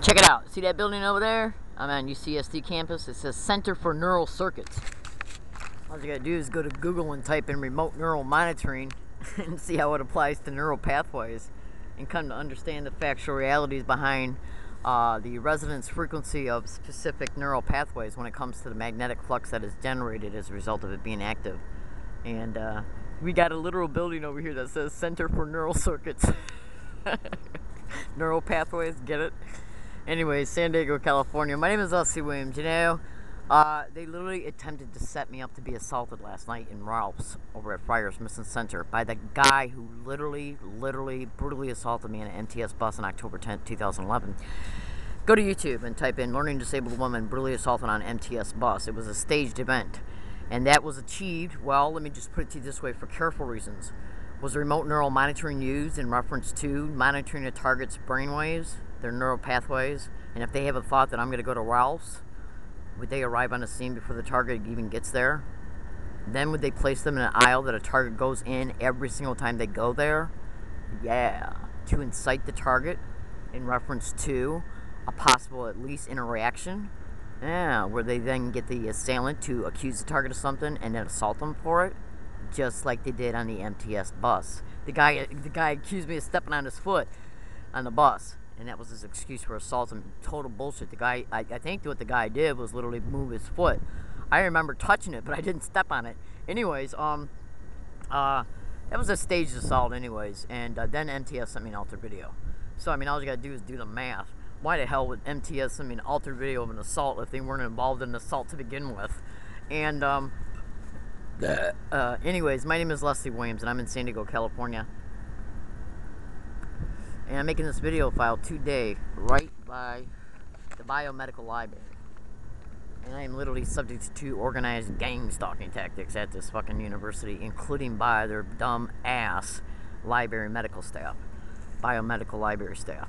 Check it out. See that building over there? I'm on UCSD campus. It says Center for Neural Circuits. All you gotta do is go to Google and type in remote neural monitoring and see how it applies to neural pathways and come to understand the factual realities behind the resonance frequency of specific neural pathways when it comes to the magnetic flux that is generated as a result of it being active. And we got a literal building over here that says Center for Neural Circuits. Neural pathways, get it? Anyways, San Diego, California. My name is Leslie Williams. You know, they literally attempted to set me up to be assaulted last night in Ralph's over at Friars Mission Center by the guy who literally brutally assaulted me in an MTS bus on October 10th, 2011. Go to YouTube and type in Learning Disabled Woman Brutally Assaulted on MTS Bus. It was a staged event. And that was achieved, well, let me just put it to you this way, for careful reasons. Was remote neural monitoring used in reference to monitoring a target's brainwaves, their neural pathways? And if they have a thought that I'm going to go to Ralph's, would they arrive on the scene before the target even gets there? Then would they place them in an aisle that a target goes in every single time they go there? Yeah. To incite the target in reference to a possible at least interaction. Yeah, where they then get the assailant to accuse the target of something and then assault them for it, just like they did on the MTS bus. The guy accused me of stepping on his foot on the bus, and that was his excuse for assault. And total bullshit. The guy, I think what the guy did was literally move his foot. I remember touching it, but I didn't step on it. Anyways, that was a staged assault, anyways. And then MTS sent me an altered video. So I mean, all you gotta do is do the math. Why the hell would MTS send me an altered video of an assault if they weren't involved in an assault to begin with? And anyways, my name is Leslie Williams, and I'm in San Diego, California. And I'm making this video file today, right by the biomedical library. And I am literally subject to organized gang stalking tactics at this fucking university, including by their dumb ass library medical staff, biomedical library staff.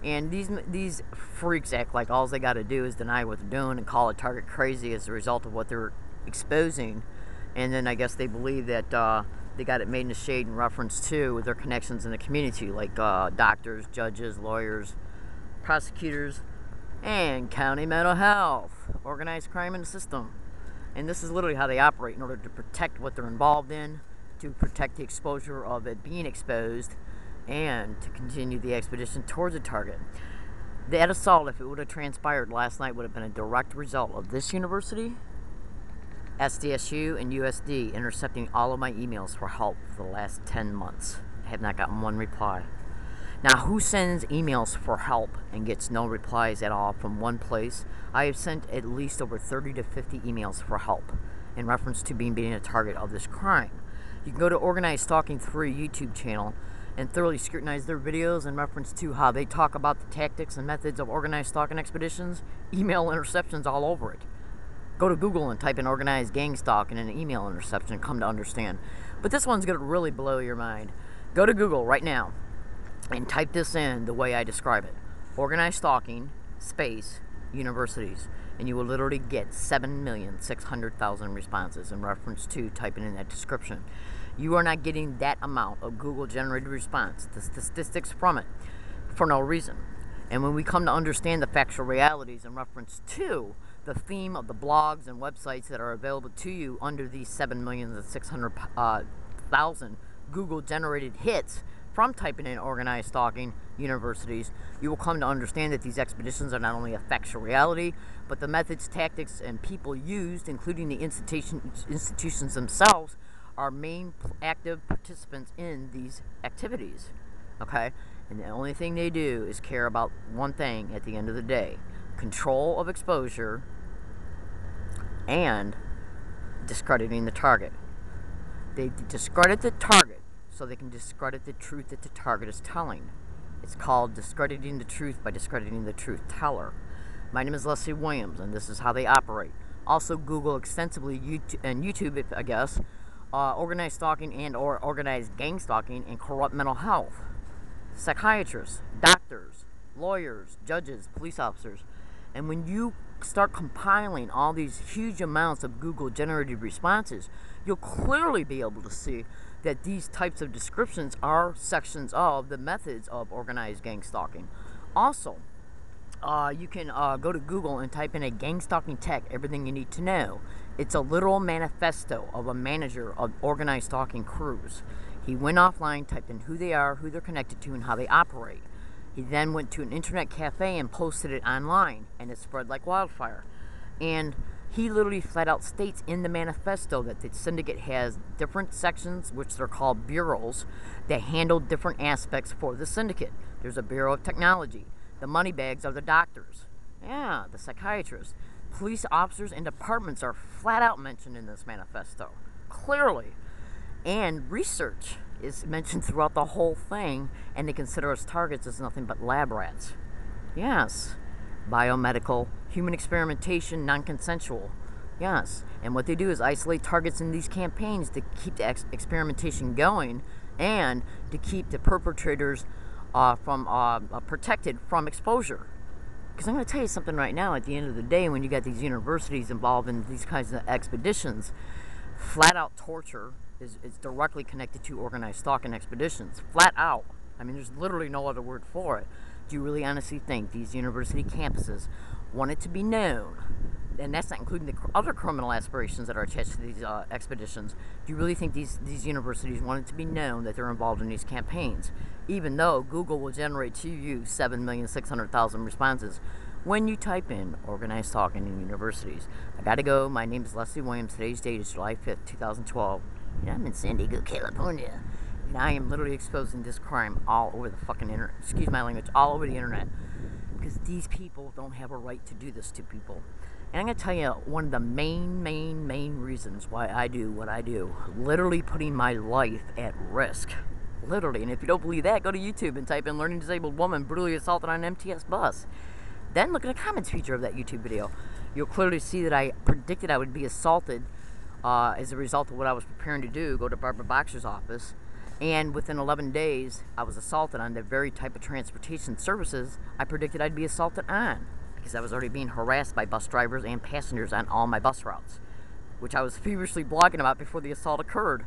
And these freaks act like all they got to do is deny what they're doing and call a target crazy as a result of what they're exposing. And then I guess they believe that they got it made in the shade in reference to their connections in the community, like doctors, judges, lawyers, prosecutors, and county mental health, organized crime in the system. And this is literally how they operate in order to protect what they're involved in, to protect the exposure of it being exposed, and to continue the expedition towards a target. That assault, if it would have transpired last night, would have been a direct result of this university, SDSU, and USD intercepting all of my emails for help for the last 10 months. I have not gotten one reply. Now, who sends emails for help and gets no replies at all from one place? I have sent at least over 30 to 50 emails for help in reference to being a target of this crime. You can go to Organized Stalking 3 YouTube channel and thoroughly scrutinize their videos in reference to how they talk about the tactics and methods of organized stalking expeditions. Email interceptions all over it. Go to Google and type in organized gang stalking and an email interception and come to understand. But this one's going to really blow your mind. Go to Google right now and type this in the way I describe it. Organized stalking, space, universities. And you will literally get 7,600,000 responses in reference to typing in that description. You are not getting that amount of Google-generated response, the statistics from it, for no reason. And when we come to understand the factual realities in reference to the theme of the blogs and websites that are available to you under these 7,600,000 Google-generated hits from typing in organized stalking universities, you will come to understand that these expeditions are not only a factual reality, but the methods, tactics, and people used, including the institutions themselves, are main active participants in these activities. Okay? And the only thing they do is care about one thing at the end of the day: control of exposure and discrediting the target. They discredit the target so they can discredit the truth that the target is telling. It's called discrediting the truth by discrediting the truth teller. My name is Leslie Williams, and this is how they operate. Also, Google extensively YouTube, I guess, organized stalking and or organized gang stalking and corrupt mental health. Psychiatrists, doctors, lawyers, judges, police officers. And when you start compiling all these huge amounts of Google-generated responses, you'll clearly be able to see that these types of descriptions are sections of the methods of organized gang stalking. Also, You can go to Google and type in a gang stalking tech, everything you need to know. It's a literal manifesto of a manager of organized stalking crews. He went offline, typed in who they are, who they're connected to, and how they operate. He then went to an internet cafe and posted it online, and it spread like wildfire. And he literally flat out states in the manifesto that the syndicate has different sections, which they're called bureaus, that handle different aspects for the syndicate. There's a Bureau of Technology. The money bags are the doctors. Yeah, the psychiatrists. Police officers and departments are flat out mentioned in this manifesto. Clearly. And research is mentioned throughout the whole thing, and they consider us targets as nothing but lab rats. Yes. Biomedical, human experimentation, non-consensual. Yes. And what they do is isolate targets in these campaigns to keep the experimentation going and to keep the perpetrators protected from exposure. Because I'm going to tell you something right now, at the end of the day, when you got these universities involved in these kinds of expeditions, flat out torture is directly connected to organized stalking expeditions. Flat out. I mean, there's literally no other word for it. Do you really honestly think these university campuses want it to be known, and that's not including the other criminal aspirations that are attached to these expeditions, do you really think these universities want it to be known that they're involved in these campaigns, even though Google will generate to you 7,600,000 responses when you type in organized stalking in universities? I gotta go. My name is Leslie Williams. Today's date is July 5th, 2012, and I'm in San Diego, California. And I am literally exposing this crime all over the fucking internet. Excuse my language, all over the internet. Because these people don't have a right to do this to people. And I'm going to tell you one of the main reasons why I do what I do. Literally putting my life at risk. Literally. And if you don't believe that, go to YouTube and type in learning disabled woman brutally assaulted on an MTS bus. Then look at the comments feature of that YouTube video. You'll clearly see that I predicted I would be assaulted as a result of what I was preparing to do, go to Barbara Boxer's office. And within 11 days, I was assaulted on the very type of transportation services I predicted I'd be assaulted on, because I was already being harassed by bus drivers and passengers on all my bus routes, which I was feverishly blogging about before the assault occurred.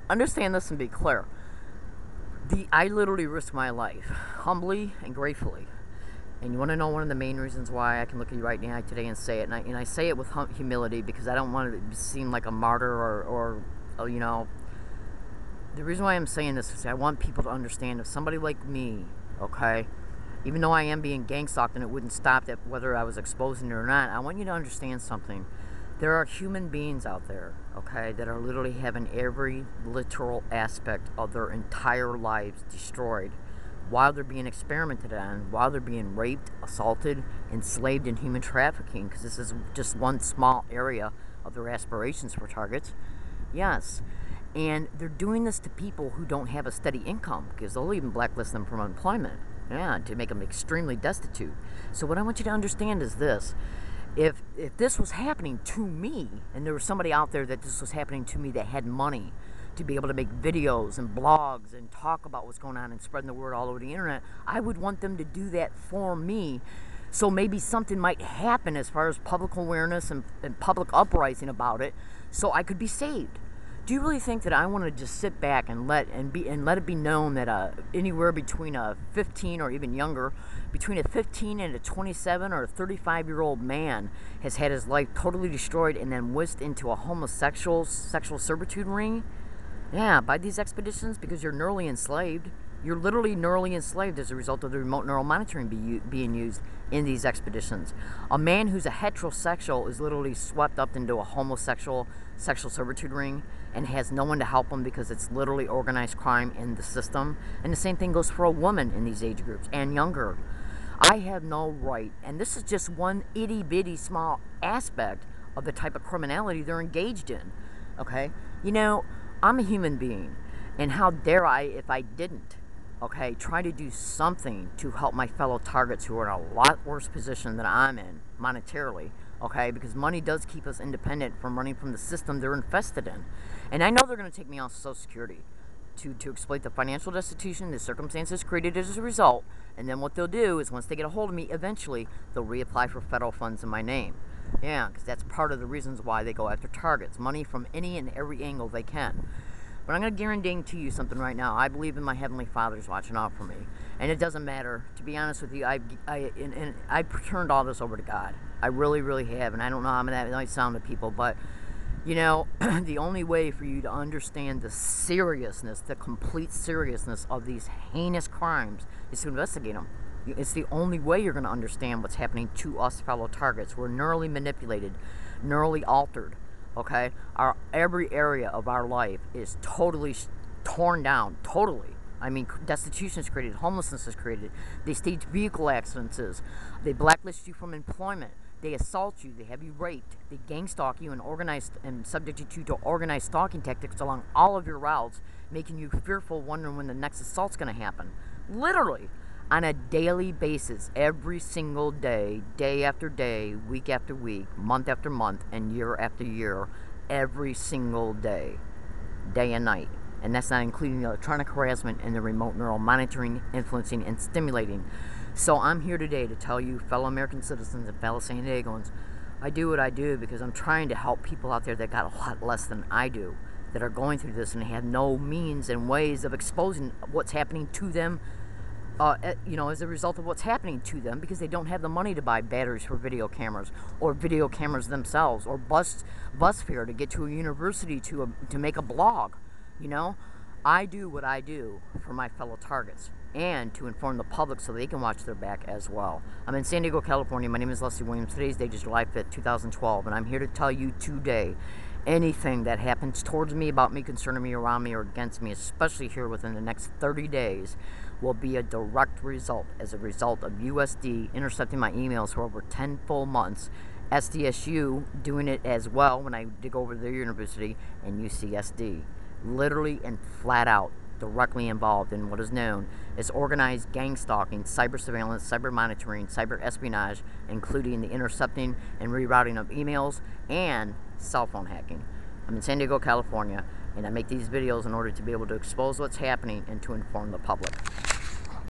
Understand this and be clear. I literally risked my life, humbly and gratefully. And you want to know one of the main reasons why I can look at you right now today and say it, and I say it with humility, because I don't want to seem like a martyr or you know. The reason why I'm saying this is I want people to understand, if somebody like me, okay, even though I am being gang stalked and it wouldn't stop that whether I was exposing it or not, I want you to understand something. There are human beings out there, okay, that are literally having every literal aspect of their entire lives destroyed while they're being experimented on, while they're being raped, assaulted, enslaved in human trafficking, because this is just one small area of their aspirations for targets. Yes. And they're doing this to people who don't have a steady income, because they'll even blacklist them from employment, yeah, to make them extremely destitute. So what I want you to understand is this. If this was happening to me, and there was somebody out there that this was happening to me that had money to be able to make videos and blogs and talk about what's going on and spreading the word all over the internet, I would want them to do that for me. So maybe something might happen as far as public awareness and public uprising about it, so I could be saved. Do you really think that I want to just sit back and let it be known that anywhere between a 15 or even younger, between a 15 and a 27 or a 35-year-old man has had his life totally destroyed and then whisked into a homosexual sexual servitude ring? Yeah, by these expeditions, because you're neurally enslaved. You're literally neurally enslaved as a result of the remote neural monitoring being used in these expeditions. A man who's a heterosexual is literally swept up into a homosexual sexual servitude ring and has no one to help him, because it's literally organized crime in the system. And the same thing goes for a woman in these age groups and younger. I have no right, and this is just one itty-bitty small aspect of the type of criminality they're engaged in, okay? You know, I'm a human being, and how dare I, if I didn't, okay, try to do something to help my fellow targets who are in a lot worse position than I'm in monetarily, okay, because money does keep us independent from running from the system they're infested in. And I know they're going to take me off Social Security to exploit the financial destitution, the circumstances created as a result, and then what they'll do is once they get a hold of me, eventually they'll reapply for federal funds in my name. Yeah, because that's part of the reasons why they go after targets. Money from any and every angle they can. But I'm going to guarantee you something right now. I believe in my Heavenly Father's watching out for me. And it doesn't matter. To be honest with you, I've turned all this over to God. I really, really have. And I don't know how that might sound to people, but, you know, the only way for you to understand the seriousness, the complete seriousness of these heinous crimes is to investigate them. It's the only way you're going to understand what's happening to us fellow targets. We're neurally manipulated, neurally altered. Okay, every area of our life is totally torn down. Totally. I mean, destitution is created, homelessness is created. They stage vehicle accidents. They blacklist you from employment. They assault you. They have you raped. They gang stalk you and subject you to organized stalking tactics along all of your routes, making you fearful, wondering when the next assault's going to happen. Literally. On a daily basis, every single day, day after day, week after week, month after month, and year after year, every single day, day and night. And that's not including the electronic harassment and the remote neural monitoring, influencing, and stimulating. So I'm here today to tell you, fellow American citizens and fellow San Diegans, I do what I do because I'm trying to help people out there that got a lot less than I do, that are going through this and have no means and ways of exposing what's happening to them, you know, as a result of what's happening to them, because they don't have the money to buy batteries for video cameras, or video cameras themselves, or bus fare to get to a university to make a blog. You know, I do what I do for my fellow targets and to inform the public so they can watch their back as well. I'm in San Diego, California. My name is Leslie Williams. Today's date is July 5th, 2012, and I'm here to tell you today anything that happens towards me, about me, concerning me, around me, or against me, especially here within the next 30 days, will be a direct result as a result of USD intercepting my emails for over 10 full months, SDSU doing it as well when I dig over their university, and UCSD. Literally and flat out directly involved in what is known as organized gang stalking, cyber surveillance, cyber monitoring, cyber espionage, including the intercepting and rerouting of emails and cell phone hacking. I'm in San Diego, California, and I make these videos in order to be able to expose what's happening and to inform the public.